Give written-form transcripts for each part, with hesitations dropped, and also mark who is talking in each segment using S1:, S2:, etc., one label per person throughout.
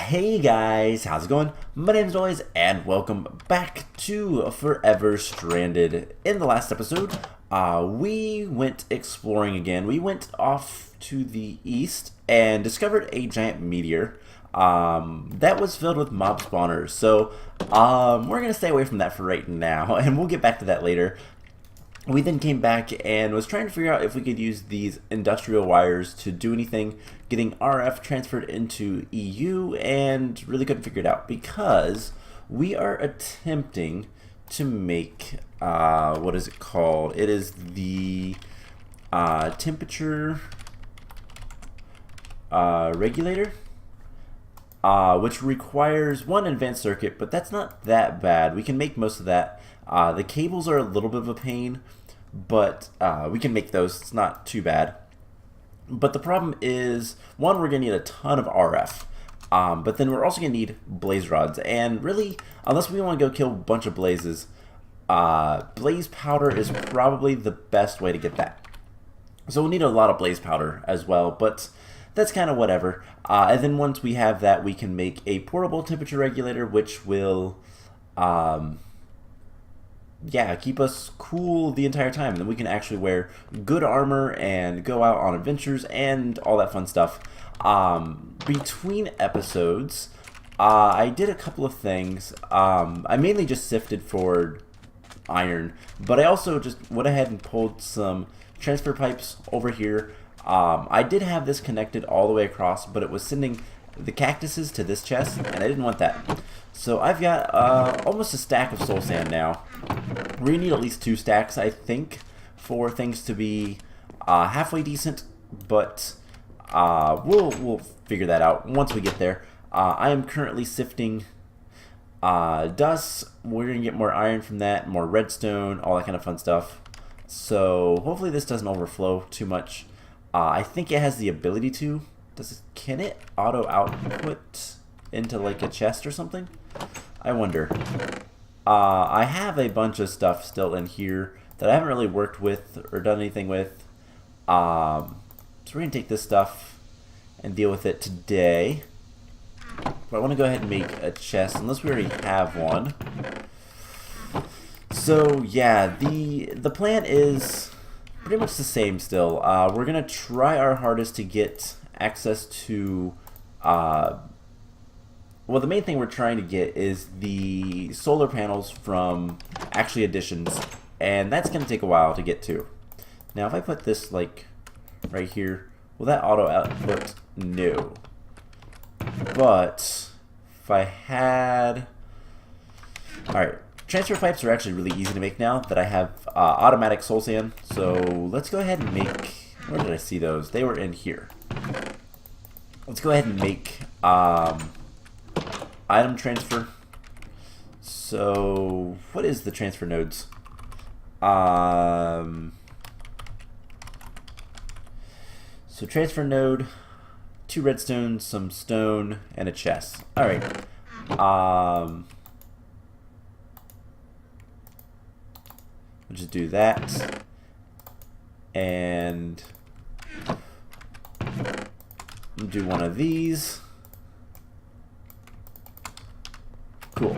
S1: Hey guys, how's it going? My name is Noise, and welcome back to Forever Stranded. In the last episode, we went exploring again. We went off to the east and discovered a giant meteor that was filled with mob spawners. So we're going to stay away from that for right now, and we'll get back to that later. We then came back and was trying to figure out if we could use these industrial wires to do anything, getting RF transferred into EU, and really couldn't figure it out because we are attempting to make, what is it called? It is the temperature regulator, which requires one advanced circuit, but that's not that bad. We can make most of that. The cables are a little bit of a pain, but we can make those. It's not too bad. But the problem is, one, we're going to need a ton of RF, but then we're also going to need blaze rods. And really, unless we want to go kill a bunch of blazes, blaze powder is probably the best way to get that. So we'll need a lot of blaze powder as well, but that's kind of whatever. And then once we have that, we can make a portable temperature regulator, which will keep us cool the entire time, and then we can actually wear good armor and go out on adventures and all that fun stuff. Between episodes, I did a couple of things. I mainly just sifted for iron, but I also just went ahead and pulled some transfer pipes over here. I did have this connected all the way across, but it was sending the cactuses to this chest, and I didn't want that. So I've got almost a stack of soul sand now. We're going to need at least 2 stacks, I think, for things to be halfway decent, but we'll figure that out once we get there. I am currently sifting dust. We're going to get more iron from that, more redstone, all that kind of fun stuff. So hopefully this doesn't overflow too much. I think it has the ability to. Can it auto output into like a chest or something? I wonder. I have a bunch of stuff still in here that I haven't really worked with or done anything with. So we're going to take this stuff and deal with it today. But I want to go ahead and make a chest, unless we already have one. So yeah, the plan is pretty much the same still. We're going to try our hardest to get access to well, the main thing we're trying to get is the solar panels from actually additions, and that's going to take a while to get to. Now if I put this like right here, will that auto output? No. But if I had, alright, transfer pipes are actually really easy to make now that I have automatic soul sand. So let's go ahead and make, where did I see those? They were in here. Let's go ahead and make item transfer. So what is the transfer nodes? So transfer node, 2 redstone, some stone, and a chest. Alright. We'll just do that. And do one of these. Cool.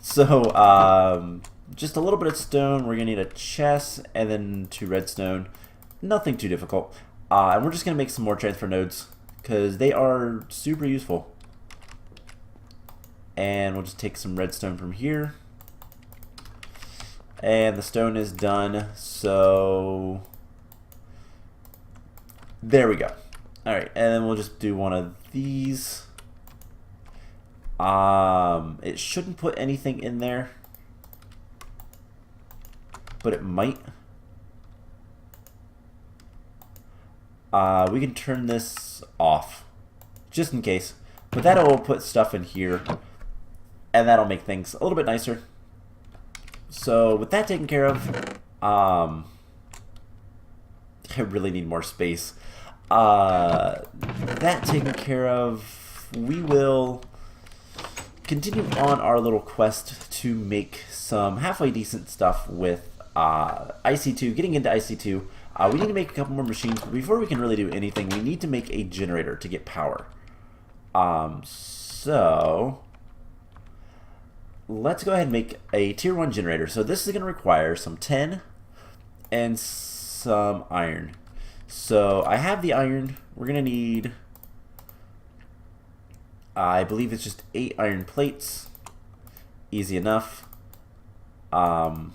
S1: So, just a little bit of stone. We're going to need a chest and then 2 redstone. Nothing too difficult. And we're just going to make some more transfer nodes because they are super useful. And we'll just take some redstone from here. And the stone is done. So, there we go. Alright, and then we'll just do one of these. It shouldn't put anything in there, but it might. We can turn this off, just in case. But that'll put stuff in here, and that'll make things a little bit nicer. So with that taken care of, I really need more space. That taken care of, we will continue on our little quest to make some halfway decent stuff with IC2, getting into IC2. We need to make a couple more machines, but before we can really do anything, we need to make a generator to get power. So let's go ahead and make a tier 1 generator. So this is going to require some tin and some iron. So I have the iron. We're going to need, I believe it's just 8 iron plates. Easy enough. Can't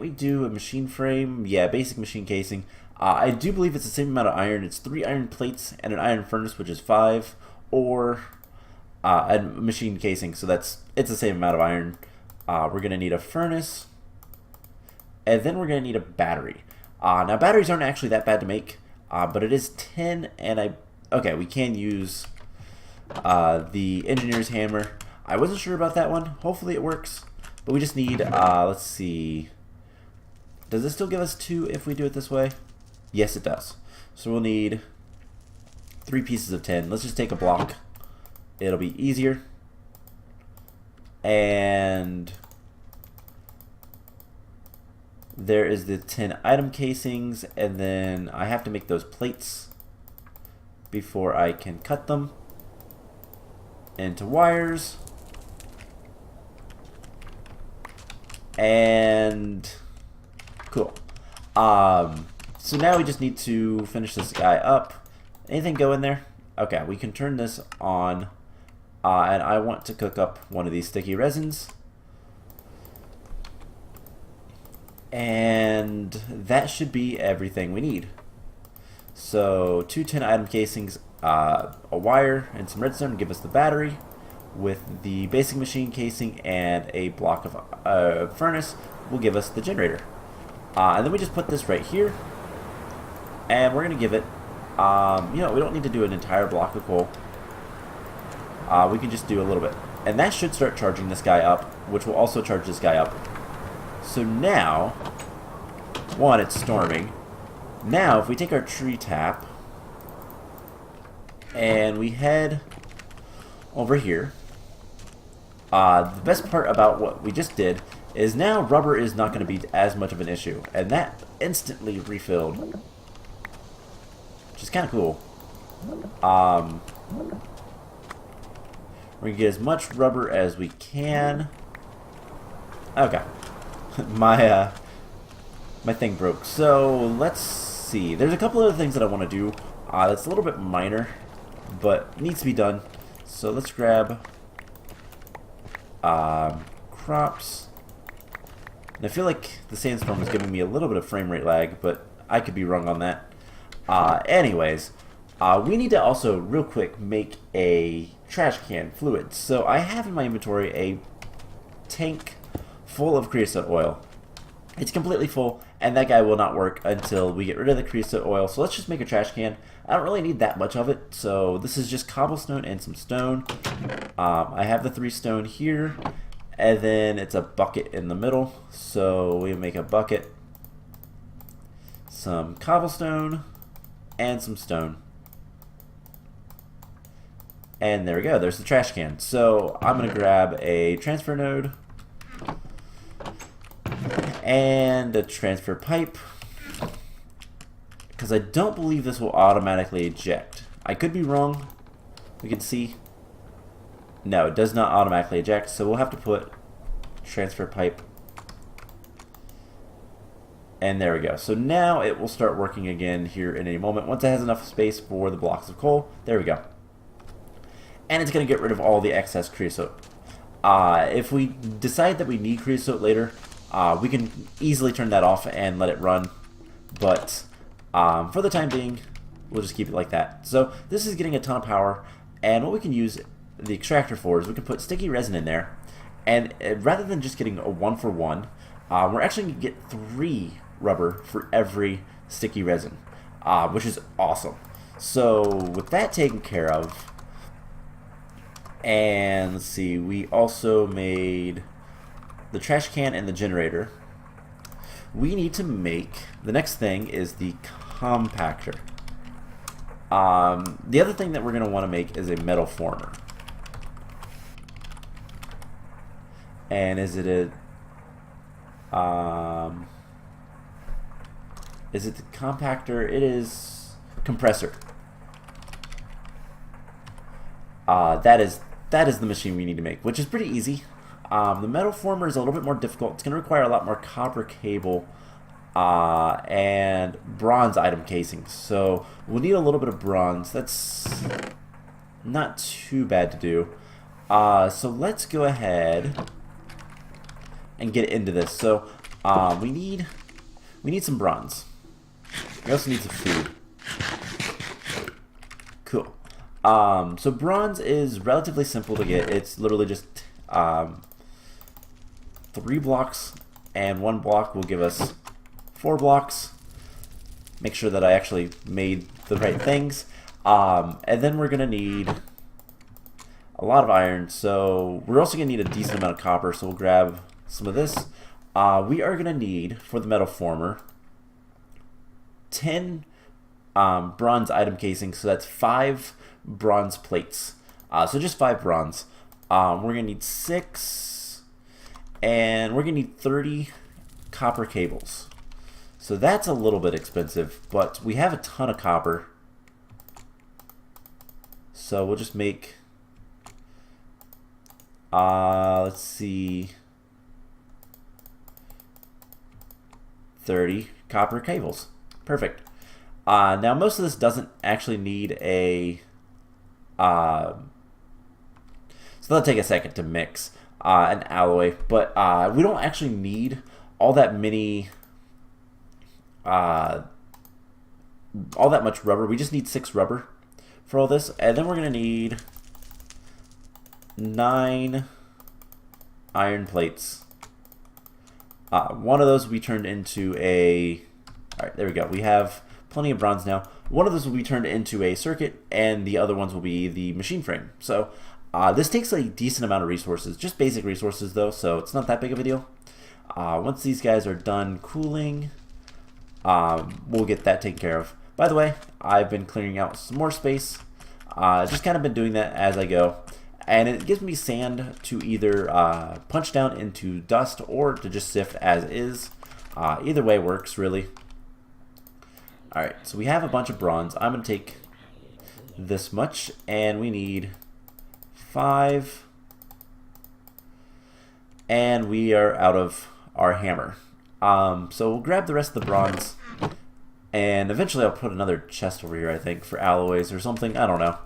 S1: we do a machine frame? Yeah, basic machine casing. I do believe it's the same amount of iron. It's 3 iron plates and an iron furnace, which is 5, or a machine casing. So it's the same amount of iron. We're gonna need a furnace, and then we're gonna need a battery. Now batteries aren't actually that bad to make, but it is tin, and okay, we can use the engineer's hammer. I wasn't sure about that one. Hopefully it works, but we just need let's see. Does this still give us 2 if we do it this way? Yes, it does. So we'll need 3 pieces of tin. Let's just take a block. It'll be easier. And there is the tin item casings, and then I have to make those plates before I can cut them into wires. And cool. So now we just need to finish this guy up. Anything go in there? Okay, we can turn this on. And I want to cook up one of these sticky resins. And that should be everything we need. So 2 tin item casings, a wire, and some redstone give us the battery, with the basic machine casing and a block of furnace will give us the generator. And then we just put this right here, and we're going to give it, we don't need to do an entire block of coal. We can just do a little bit. And that should start charging this guy up, which will also charge this guy up. So now, one, it's storming. Now, if we take our tree tap, and we head over here, the best part about what we just did is now rubber is not going to be as much of an issue, and that instantly refilled, which is kind of cool. We're going to get as much rubber as we can. Okay. My thing broke. So let's see. There's a couple other things that I want to do that's a little bit minor, but needs to be done. So let's grab crops. And I feel like the sandstorm is giving me a little bit of frame rate lag, but I could be wrong on that. Anyways, we need to also real quick make a trash can fluid. So I have in my inventory a tank full of creosote oil. It's completely full, and that guy will not work until we get rid of the creosote oil. So let's just make a trash can. I don't really need that much of it, so this is just cobblestone and some stone. I have the 3 stone here, and then it's a bucket in the middle. So we make a bucket, some cobblestone, and some stone. And there we go, there's the trash can. So I'm going to grab a transfer node and a transfer pipe, because I don't believe this will automatically eject. I could be wrong. We can see. No, it does not automatically eject, so we'll have to put transfer pipe. And there we go. So now it will start working again here in a moment once it has enough space for the blocks of coal. There we go. And it's going to get rid of all the excess creosote. If we decide that we need creosote later, we can easily turn that off and let it run. But for the time being, we'll just keep it like that. So this is getting a ton of power, and what we can use the extractor for is we can put sticky resin in there, and rather than just getting a 1-for-1, we're actually going to get 3 rubber for every sticky resin, which is awesome. So with that taken care of, and let's see, we also made the trash can and the generator. We need to make, the next thing is the compactor. The other thing that we're going to want to make is a metal former. And is it the compactor? It is compressor. that is the machine we need to make, which is pretty easy. The metal former is a little bit more difficult. It's going to require a lot more copper cable and bronze item casings. So we'll need a little bit of bronze. That's not too bad to do. So let's go ahead and get into this. So we need some bronze. We also need some food. Cool. So bronze is relatively simple to get. It's literally just 3 blocks, and 1 block will give us 4 blocks. Make sure that I actually made the right things. And then we're gonna need a lot of iron. So we're also gonna need a decent amount of copper. So we'll grab some of this. We are gonna need, for the metal former, 10 bronze item casings. So that's 5 bronze plates. So just 5 bronze. We're gonna need 6, and we're gonna need 30 copper cables. So that's a little bit expensive, but we have a ton of copper. So we'll just make, let's see, 30 copper cables. Perfect. Now most of this doesn't actually need a, so that'll take a second to mix an alloy, but we don't actually need all that many, all that much rubber. We just need 6 rubber for all this, and then we're gonna need 9 iron plates. One of those will be turned into a, all right, there we go. We have plenty of bronze now. One of those will be turned into a circuit, and the other ones will be the machine frame. So this takes a decent amount of resources, just basic resources though, so it's not that big of a deal. Once these guys are done cooling, we'll get that taken care of. By the way, I've been clearing out some more space. Just kind of been doing that as I go. And it gives me sand to either punch down into dust or to just sift as is. Either way works, really. Alright, so we have a bunch of bronze. I'm going to take this much, and we need 5. And we are out of our hammer. So we'll grab the rest of the bronze, and eventually I'll put another chest over here, I think, for alloys or something. I don't know.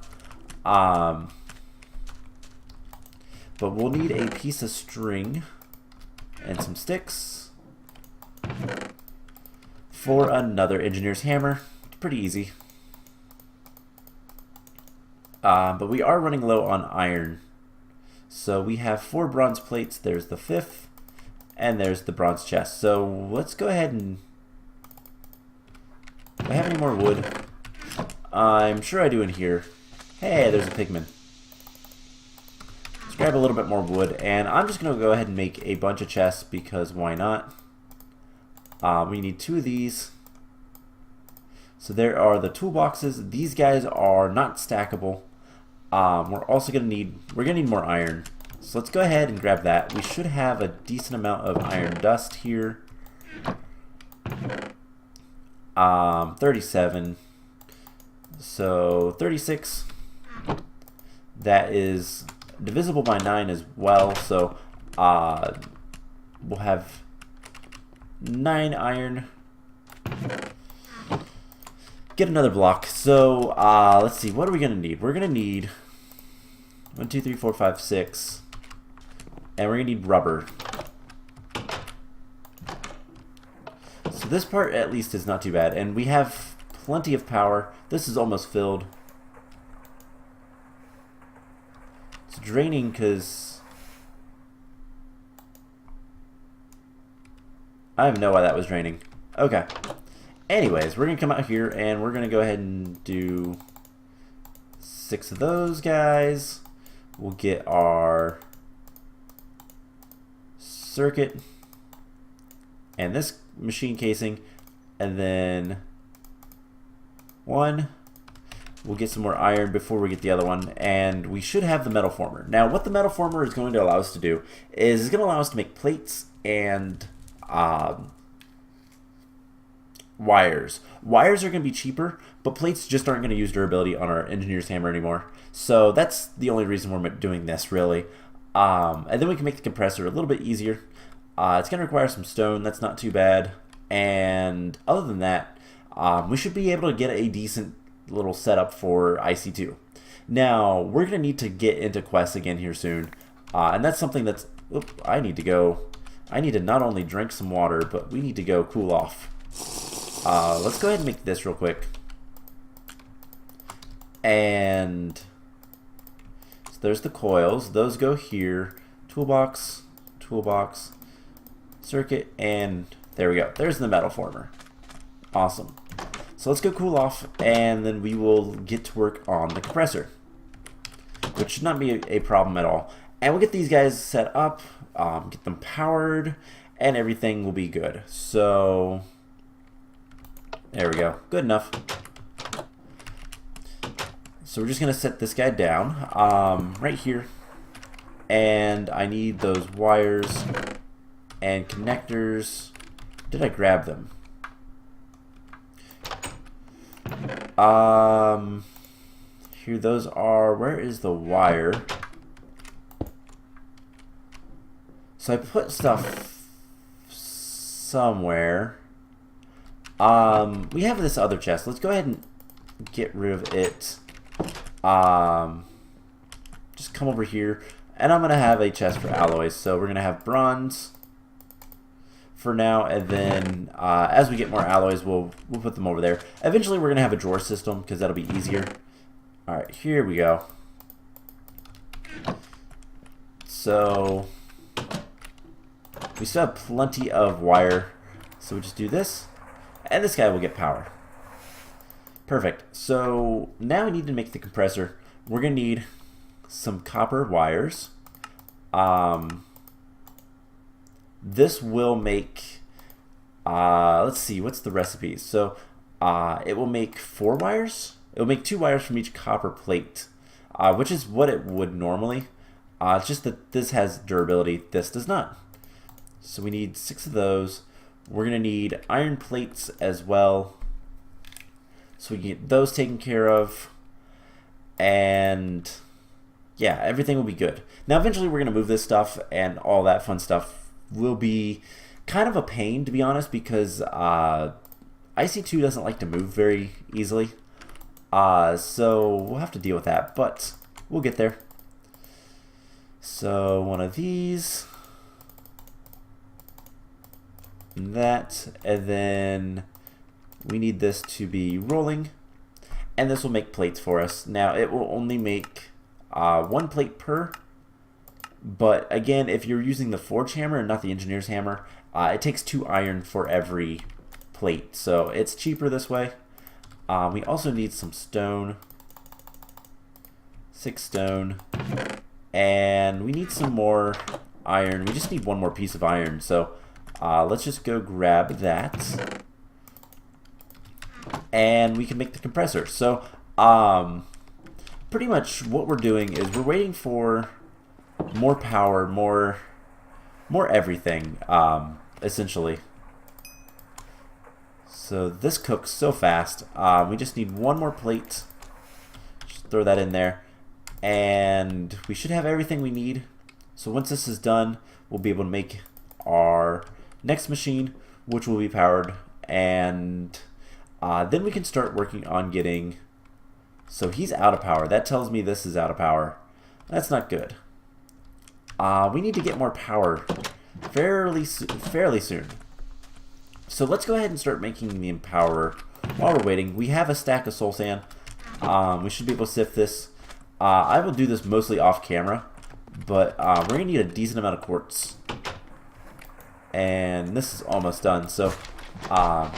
S1: But we'll need a piece of string and some sticks for another engineer's hammer. It's pretty easy. But we are running low on iron. So we have 4 bronze plates. There's the 5th, and there's the bronze chest. So let's go ahead and, do I have any more wood? I'm sure I do in here. Hey, there's a pigman. Let's grab a little bit more wood, and I'm just going to go ahead and make a bunch of chests, because why not? We need 2 of these. So there are the toolboxes. These guys are not stackable. We're also going to need, more iron. So let's go ahead and grab that. We should have a decent amount of iron dust here. 37. So 36. That is divisible by 9 as well. So we'll have 9 iron. Get another block. So let's see, what are we gonna need? We're gonna need 1, 2, 3, 4, 5, 6, and we're gonna need rubber. So this part at least is not too bad, and we have plenty of power. This is almost filled. It's draining because I have no idea why that was draining. Okay. Anyways, we're going to come out here and we're going to go ahead and do 6 of those guys. We'll get our circuit and this machine casing, and then 1. We'll get some more iron before we get the other one, and we should have the metal former. Now, what the metal former is going to allow us to do is it's going to allow us to make plates and wires. Wires are going to be cheaper, but plates just aren't going to use durability on our engineer's hammer anymore. So that's the only reason we're doing this, really. And then we can make the compressor a little bit easier. It's going to require some stone. That's not too bad. And other than that, we should be able to get a decent little setup for IC2. Now, we're going to need to get into quests again here soon. And that's something that's... Oop, I need to go... I need to not only drink some water, but we need to go cool off. Let's go ahead and make this real quick. And... so there's the coils. Those go here. Toolbox, toolbox, circuit, and there we go. There's the metal former. Awesome. So let's go cool off, and then we will get to work on the compressor, which should not be a problem at all. And we'll get these guys set up, get them powered, and everything will be good. So there we go. Good enough. So we're just going to set this guy down right here. And I need those wires and connectors. Did I grab them? Here those are. Where is the wire? So I put stuff somewhere. We have this other chest. Let's go ahead and get rid of it. Just come over here, and I'm gonna have a chest for alloys. So we're gonna have bronze for now, and then as we get more alloys, we'll put them over there. Eventually, we're gonna have a drawer system because that'll be easier. All right, here we go. So we still have plenty of wire, so we just do this, and this guy will get power. Perfect. So now we need to make the compressor. We're gonna need some copper wires. This will make, let's see, what's the recipe? So it will make 4 wires. It will make 2 wires from each copper plate, which is what it would normally. It's just that this has durability, this does not. So we need 6 of those. We're gonna need iron plates as well, so we can get those taken care of. And yeah, everything will be good. Now eventually we're gonna move this stuff, and all that fun stuff will be kind of a pain, to be honest, because IC2 doesn't like to move very easily. So we'll have to deal with that, but we'll get there. So one of these, that, and then we need this to be rolling, and this will make plates for us. Now it will only make 1 plate per, but again, if you're using the forge hammer and not the engineer's hammer, it takes 2 iron for every plate, so it's cheaper this way. We also need some stone, 6 stone, and we need some more iron. We just need 1 more piece of iron, so let's just go grab that, and we can make the compressor. So pretty much what we're doing is we're waiting for more power, more everything, essentially. So this cooks so fast. We just need 1 more plate. Just throw that in there, and we should have everything we need. So once this is done, we'll be able to make our next machine, which will be powered, and then we can start working on getting... So he's out of power. That tells me this is out of power. That's not good. We need to get more power fairly soon. So let's go ahead and start making the empowerer. While we're waiting, we have a stack of soul sand. We should be able to sift this. I will do this mostly off camera, but we're going to need a decent amount of quartz. And this is almost done, so I'll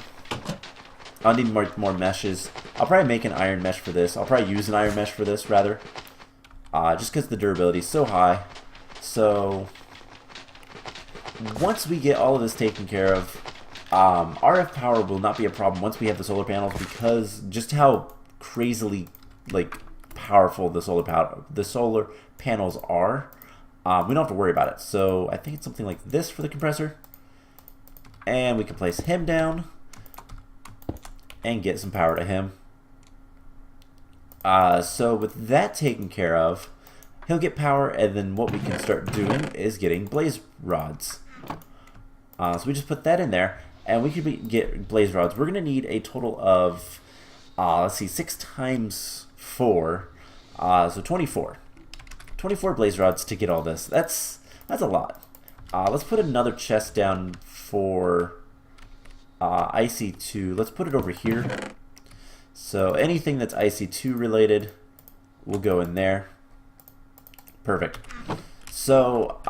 S1: need more meshes. I'll probably make an iron mesh for this. I'll probably use an iron mesh for this, rather. Just because the durability is so high. So once we get all of this taken care of, RF power will not be a problem once we have the solar panels, because just how crazily powerful the solar panels are, we don't have to worry about it. So I think it's something like this for the compressor, and we can place him down, and get some power to him. So with that taken care of, he'll get power, and then what we can start doing is getting blaze rods. So we just put that in there, and we could get blaze rods. We're going to need a total of, let's see, 6 times 4, so 24. 24 blaze rods to get all this. That's a lot. Let's put another chest down for IC2. Let's put it over here. So anything that's IC2 related will go in there. Perfect. So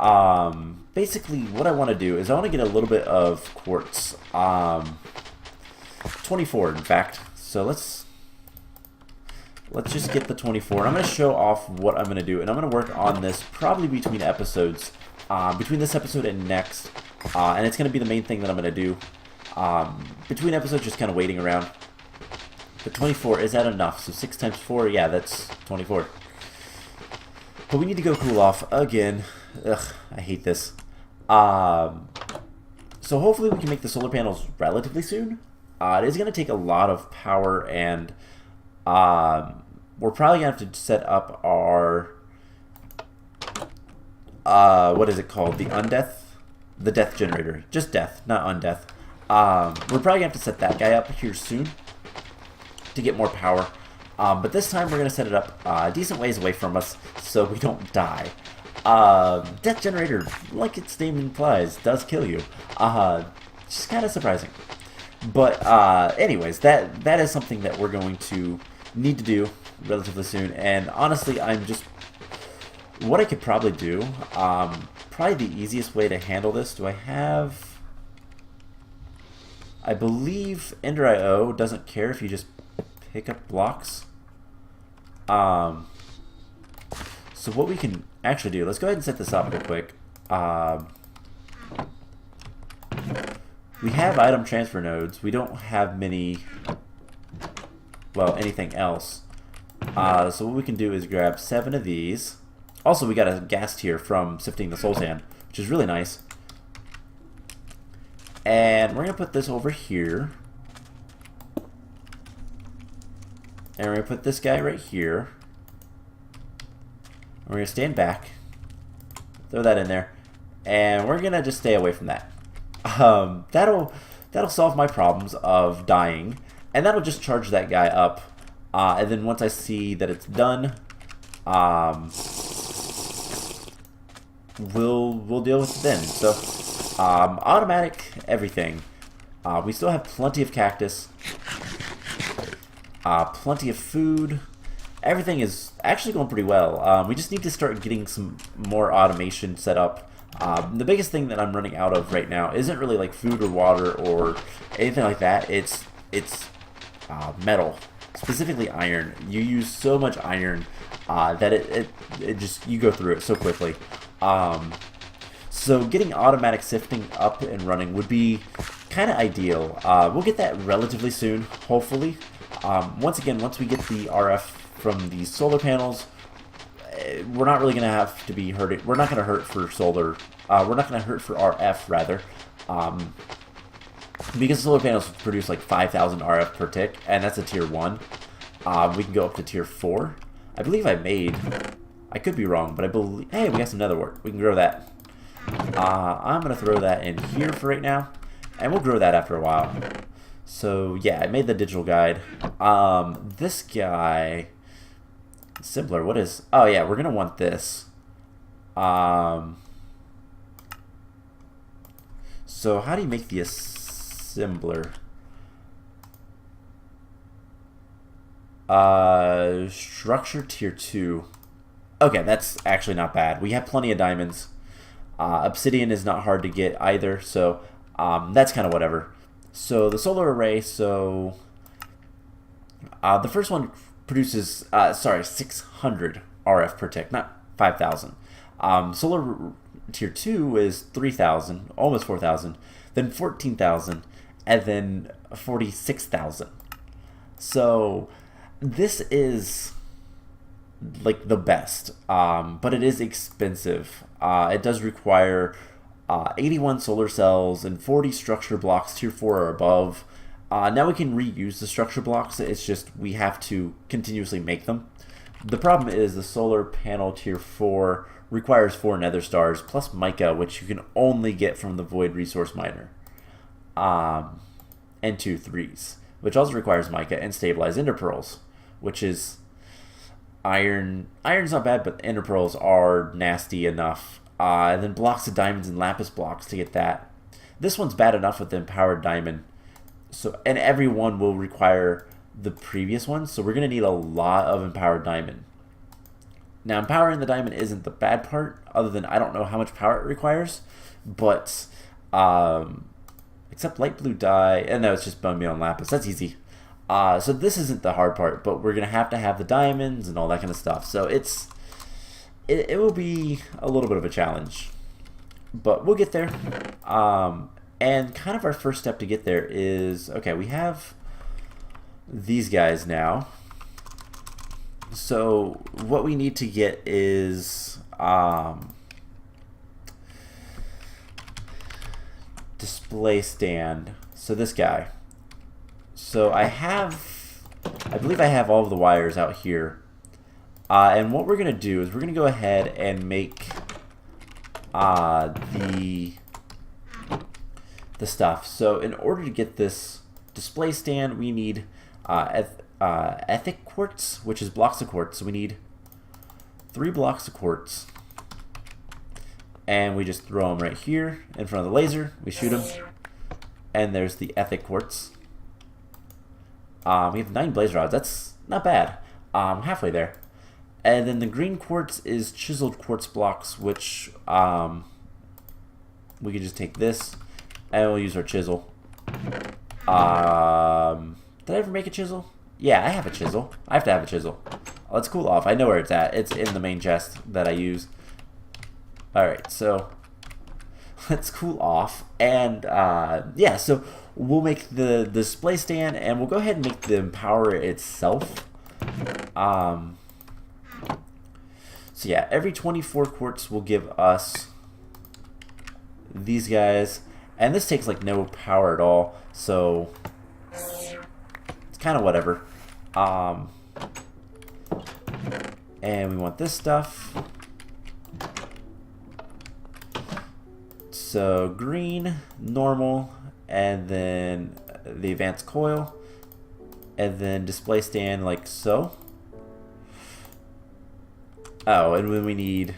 S1: basically what I want to do is I want to get a little bit of quartz. 24 in fact. So let's just get the 24. And I'm going to show off what I'm going to do. And I'm going to work on this probably between episodes. Between this episode and next. And it's going to be the main thing that I'm going to do. Between episodes, just kind of waiting around. But 24, is that enough? So 6 times 4, yeah, that's 24. But we need to go cool off again. Ugh, I hate this. So hopefully we can make the solar panels relatively soon. It is going to take a lot of power, and we're probably going to have to set up our... what is it called? The undeath? The death generator. Just death, not undeath. We're probably going to have to set that guy up here soon to get more power. But this time we're going to set it up a decent ways away from us so we don't die. Death generator, like its name implies, does kill you. Just kind of surprising. But anyways, that is something that we're going to need to do relatively soon. And honestly, I'm just... What I could probably do, probably the easiest way to handle this, do I have... I believe Ender IO doesn't care if you just pick up blocks. So what we can actually do, let's go ahead and set this up real quick. We have item transfer nodes. We don't have many, well, anything else. So what we can do is grab 7 of these. Also, we got a gas tier from sifting the soul sand, which is really nice. And we're going to put this over here. And we're going to put this guy right here. We're going to stand back. Throw that in there. And we're going to just stay away from that. That'll solve my problems of dying. And that'll just charge that guy up. And then once I see that it's done, we'll deal with it then. So automatic everything. We still have plenty of cactus, plenty of food. Everything is actually going pretty well. We just need to start getting some more automation set up. The biggest thing that I'm running out of right now isn't really like food or water or anything like that. It's metal, specifically iron. You use so much iron that it just, you go through it so quickly. So getting automatic sifting up and running would be kind of ideal. We'll get that relatively soon, hopefully. Once again, once we get the RF from the solar panels, we're not really going to have to be hurting. We're not going to hurt for solar. We're not going to hurt for RF, rather. Because solar panels produce like 5,000 RF per tick, and that's a tier 1. We can go up to tier 4. I believe I could be wrong, but I believe... Hey, we got some nether wart. We can grow that. I'm going to throw that in here for right now, and we'll grow that after a while. So, yeah, I made the digital guide. This guy... Simpler, what is... Oh, yeah, we're going to want this. So, how do you make the assembler? Structure tier 2. Okay, that's actually not bad. We have plenty of diamonds. Obsidian is not hard to get either, so that's kind of whatever. So the solar array, so the first one produces, 600 RF per tick, not 5,000. Solar tier 2 is 3,000, almost 4,000, then 14,000, and then 46,000. So this is like the best, but it is expensive. It does require 81 solar cells and 40 structure blocks tier 4 or above. Now we can reuse the structure blocks. It's just we have to continuously make them. The problem is the solar panel tier 4 requires 4 nether stars plus mica, which you can only get from the void resource miner. And 2 3s, which also requires mica and stabilized ender pearls, which is iron. Iron's not bad, but ender pearls are nasty enough. And then blocks of diamonds and lapis blocks to get that. This one's bad enough with the empowered diamond. So, and every one will require the previous one, so we're going to need a lot of empowered diamond. Now, empowering the diamond isn't the bad part, other than I don't know how much power it requires, but except light blue dye, and no, it's just bone meal and lapis. That's easy. So this isn't the hard part, but we're going to have the diamonds and all that kind of stuff. So it will be a little bit of a challenge, but we'll get there. And kind of our first step to get there is, okay, we have these guys now. So what we need to get is display stand. So this guy. So I believe I have all of the wires out here. And what we're going to do is we're going to go ahead and make the stuff. So in order to get this display stand, we need ethic quartz, which is blocks of quartz. So we need 3 blocks of quartz, and we just throw them right here in front of the laser. We shoot them, and there's the ethic quartz. We have 9 blaze rods. That's not bad. Halfway there. And then the green quartz is chiseled quartz blocks, which we can just take this and we'll use our chisel. Did I ever make a chisel? Yeah, I have a chisel. I have to have a chisel. Let's cool off. I know where it's at. It's in the main chest that I use. Alright, so let's cool off. And yeah, so we'll make the display stand, and we'll go ahead and make the empower itself. So yeah, every 24 quartz will give us these guys. And this takes like no power at all, so it's kind of whatever. And we want this stuff. So green, normal, and then the advanced coil, and then display stand like so. Oh, and then we need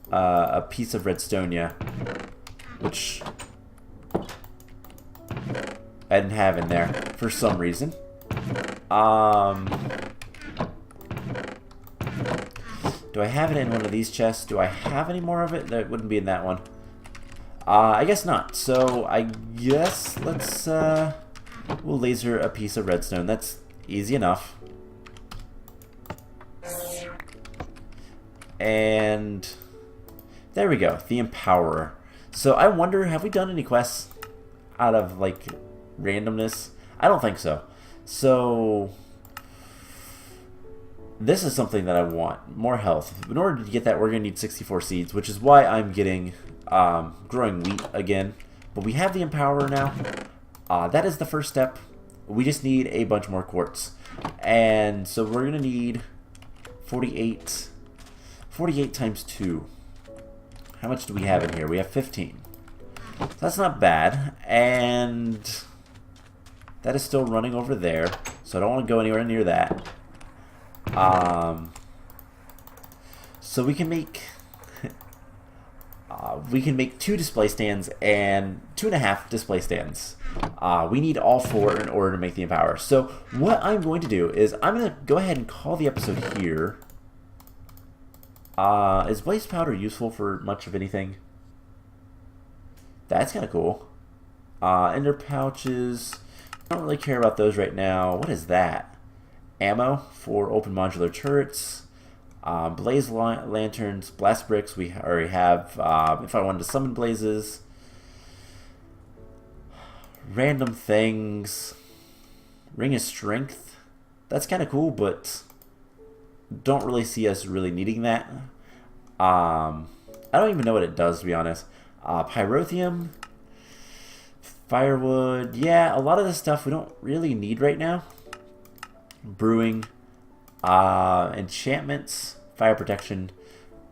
S1: a piece of redstonia, which I didn't have in there for some reason. Do I have it in one of these chests? Do I have any more of it? That wouldn't be in that one. I guess not. So I guess let's we'll laser a piece of redstone. That's easy enough. And there we go, the Empowerer. So I wonder, have we done any quests out of like randomness? I don't think so. So this is something that I want, more health. In order to get that, we're going to need 64 seeds, which is why I'm getting growing wheat again. But we have the Empowerer now. That is the first step. We just need a bunch more quartz. And so we're going to need 48 times 2. How much do we have in here? We have 15. So that's not bad. And that is still running over there. So I don't want to go anywhere near that. So we can make 2 display stands and 2.5 display stands. We need all 4 in order to make the Empower. So what I'm going to do is I'm going to go ahead and call the episode here. Is blaze powder useful for much of anything? That's kind of cool. Ender pouches. I don't really care about those right now. What is that? Ammo for open modular turrets. Blaze lanterns, blast bricks. We already have. If I wanted to summon blazes. Random things. Ring of strength. That's kind of cool, but don't really see us really needing that. I don't even know what it does, to be honest. Pyrotheum, Firewood. Yeah, a lot of this stuff we don't really need right now. Brewing. Enchantments. Fire protection.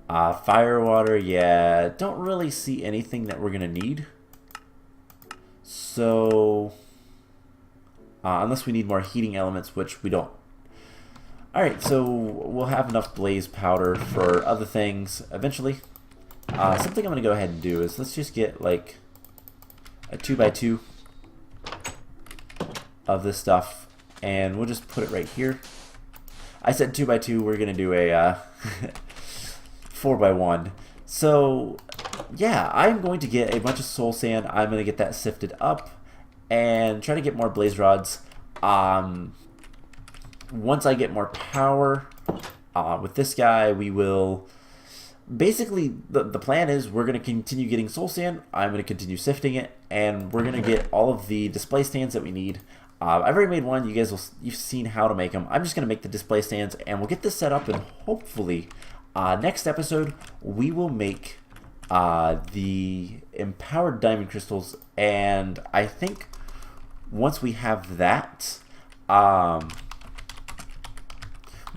S1: Fire water. Yeah, don't really see anything that we're going to need. So, unless we need more heating elements, which we don't. Alright, so we'll have enough blaze powder for other things eventually. Something I'm going to go ahead and do is let's just get like a 2x2 of this stuff, and we'll just put it right here. I said 2x2, we're going to do a 4x1. So, yeah, I'm going to get a bunch of soul sand. I'm going to get that sifted up and try to get more blaze rods. Once I get more power with this guy, we will... Basically, the plan is we're going to continue getting soul sand. I'm going to continue sifting it, and we're going to get all of the display stands that we need. I've already made one. You've seen how to make them. I'm just going to make the display stands, and we'll get this set up, and hopefully, next episode, we will make the empowered diamond crystals, and I think once we have that,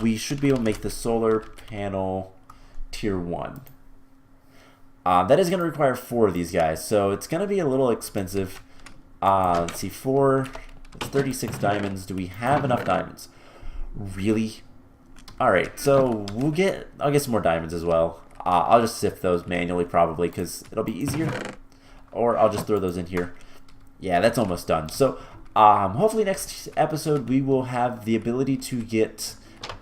S1: we should be able to make the solar panel tier 1. That is going to require 4 of these guys, so it's going to be a little expensive. Let's see, 4, it's 36 diamonds. Do we have enough diamonds? Really? Alright, so I'll get some more diamonds as well. I'll just sift those manually probably because it'll be easier. Or I'll just throw those in here. Yeah, that's almost done. So, hopefully next episode we will have the ability to get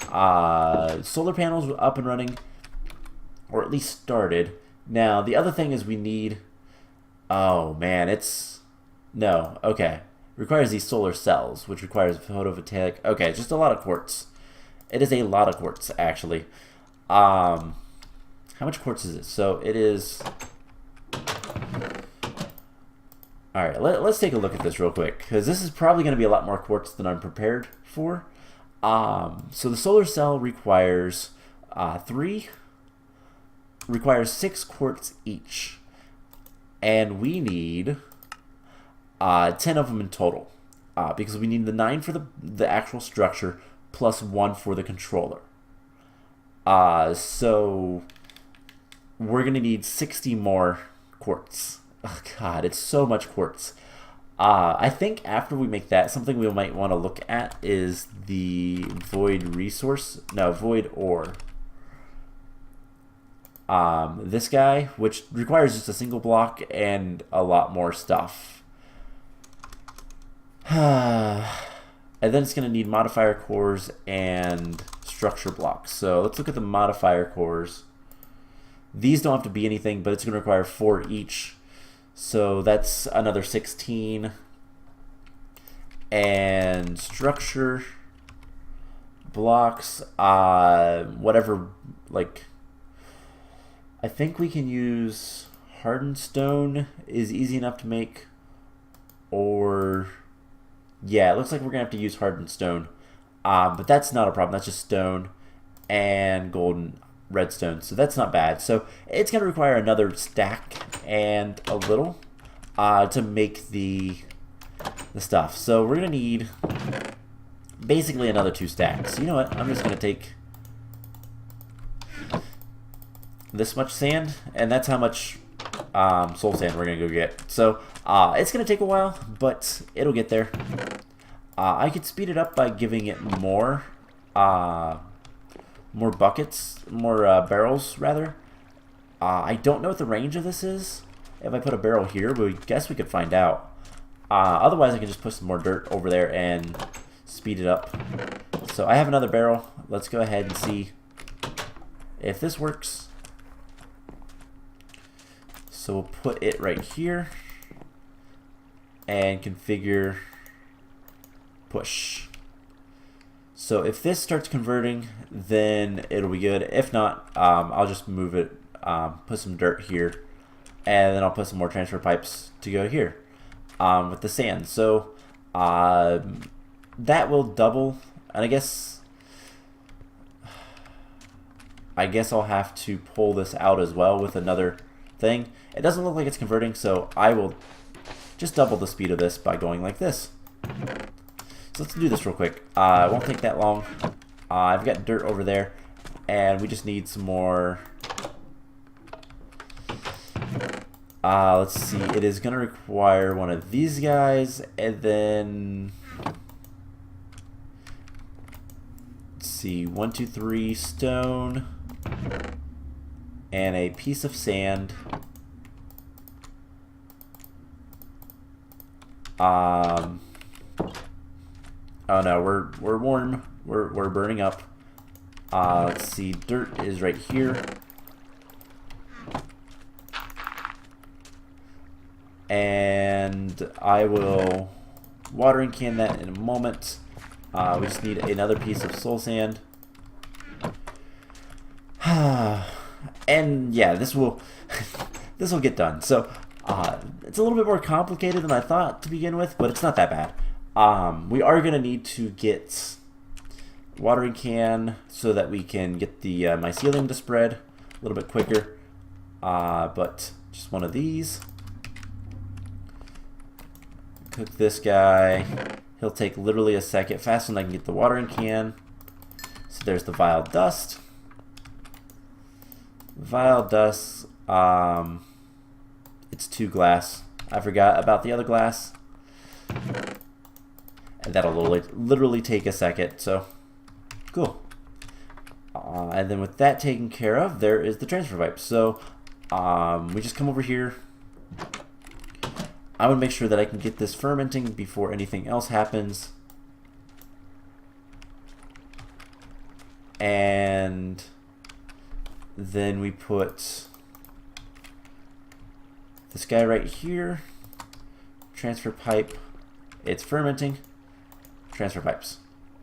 S1: solar panels up and running, or at least started. Now, the other thing is we need... Oh, man, it's... No, okay. Requires these solar cells, which requires photovoltaic... Okay, it's just a lot of quartz. It is a lot of quartz, actually. How much quartz is it? So, it is... Alright, let's take a look at this real quick, because this is probably going to be a lot more quartz than I'm prepared for. So the solar cell requires 6 quartz each, and we need 10 of them in total, because we need the 9 for the actual structure plus 1 for the controller. So we're gonna need 60 more quartz. Oh god, it's so much quartz. I think after we make that, something we might want to look at is the void ore. This guy, which requires just a single block and a lot more stuff. And then it's going to need modifier cores and structure blocks. So let's look at the modifier cores. These don't have to be anything, but it's going to require 4 each. So that's another 16. And structure blocks, whatever, like, I think we can use hardened stone is easy enough to make, or, yeah, it looks like we're going to have to use hardened stone, but that's not a problem. That's just stone and golden redstone, so that's not bad. So it's going to require another stack and a little to make the stuff. So we're going to need basically another 2 stacks. You know what? I'm just going to take this much sand, and that's how much soul sand we're going to go get. So it's going to take a while, but it'll get there. I could speed it up by giving it more buckets, more barrels, rather. I don't know what the range of this is if I put a barrel here, but I guess we could find out. Otherwise, I can just put some more dirt over there and speed it up. So I have another barrel. Let's go ahead and see if this works. So we'll put it right here and configure push. So if this starts converting, then it'll be good. If not, I'll just move it, put some dirt here, and then I'll put some more transfer pipes to go here with the sand. So that will double, and I guess I'll have to pull this out as well with another thing. It doesn't look like it's converting, so I will just double the speed of this by going like this. So let's do this real quick. It won't take that long. I've got dirt over there, and we just need some more. Let's see. It is going to require one of these guys, and then let's see, 1, 2, 3 stone, and a piece of sand. Oh no, we're warm. We're burning up. Let's see, dirt is right here. And I will watering can that in a moment. We just need another piece of soul sand. And yeah, this will this will get done. So it's a little bit more complicated than I thought to begin with, but it's not that bad. We are going to need to get watering can so that we can get the mycelium to spread a little bit quicker. But just one of these. Cook this guy. He'll take literally a second, faster than I can get the watering can. So there's the vile dust. Vile dust. It's 2 glass. I forgot about the other glass. And that'll literally take a second. So cool. And then with that taken care of, there is the transfer pipe. So we just come over here. I want to make sure that I can get this fermenting before anything else happens. And then we put this guy right here. Transfer pipe. It's fermenting. Transfer pipes.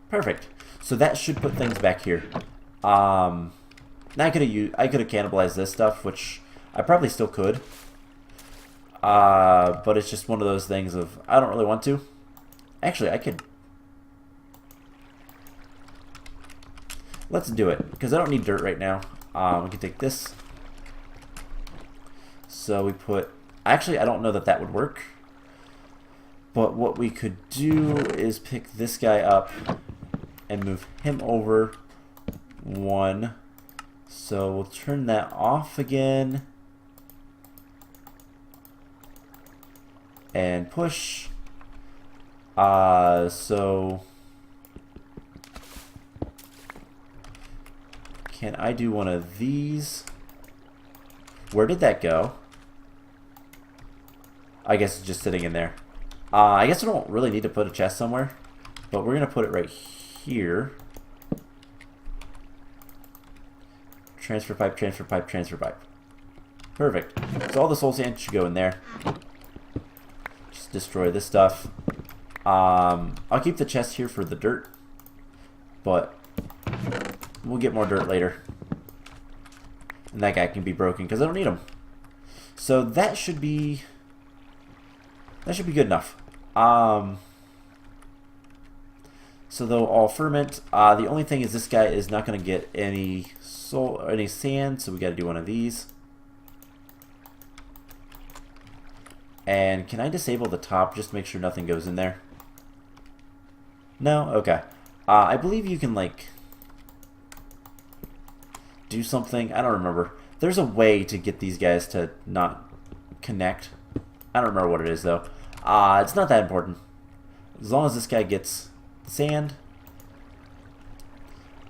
S1: Perfect. So that should put things back here. Now I could have cannibalized this stuff, which I probably still could. But it's just one of those things of I don't really want to. Actually, I could. Let's do it because I don't need dirt right now. We can take this. So we put. Actually, I don't know that that would work. But what we could do is pick this guy up and move him over 1. So we'll turn that off again. And push. So can I do one of these? Where did that go? I guess it's just sitting in there. I guess I don't really need to put a chest somewhere, but we're gonna put it right here. Transfer pipe, transfer pipe, transfer pipe. Perfect. So all the soul sand should go in there. Just destroy this stuff. I'll keep the chest here for the dirt, but we'll get more dirt later. And that guy can be broken because I don't need him. So that should be good enough. So they'll all ferment. The only thing is this guy is not going to get any sand, so we got to do one of these. And can I disable the top just to make sure nothing goes in there? No? Okay. I believe you can like do something. I don't remember. There's a way to get these guys to not connect. I don't remember what it is though. It's not that important. As long as this guy gets sand.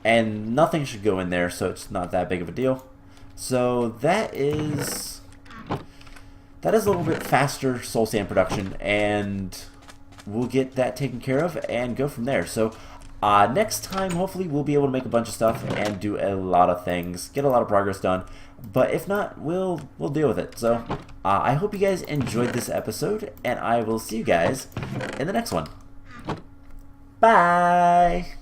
S1: And nothing should go in there, so it's not that big of a deal. So that is a little bit faster soul sand production, and we'll get that taken care of and go from there. So next time, hopefully, we'll be able to make a bunch of stuff and do a lot of things, get a lot of progress done. But if not, we'll deal with it. So I hope you guys enjoyed this episode, and I will see you guys in the next one. Bye!